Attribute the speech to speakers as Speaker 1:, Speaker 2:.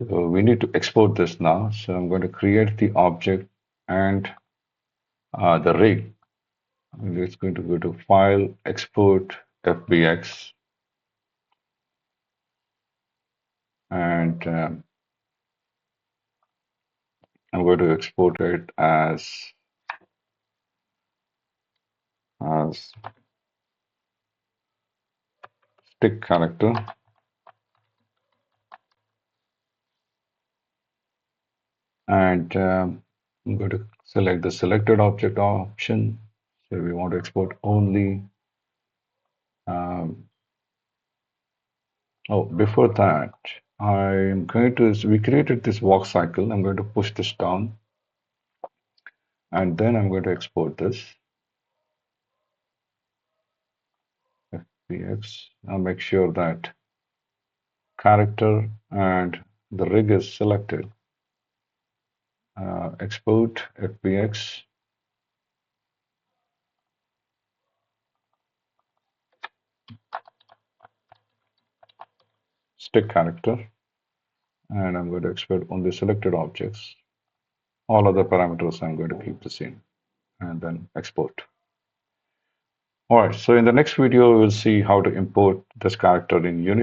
Speaker 1: So we need to export this now. So I'm going to create the object and the rig. And it's going to go to File, Export, FBX, and I'm going to export it as stick character, and I'm going to select the selected object option. So we want to export only. Um, oh, before that, I'm going to. We created this walk cycle. I'm going to push this down, and then I'm going to export this FBX. I'll make sure that character and the rig is selected. Export FBX, stick character, and I'm going to export only selected objects. All other parameters I'm going to keep the same, and then export. All right, so in the next video, we'll see how to import this character in Unity.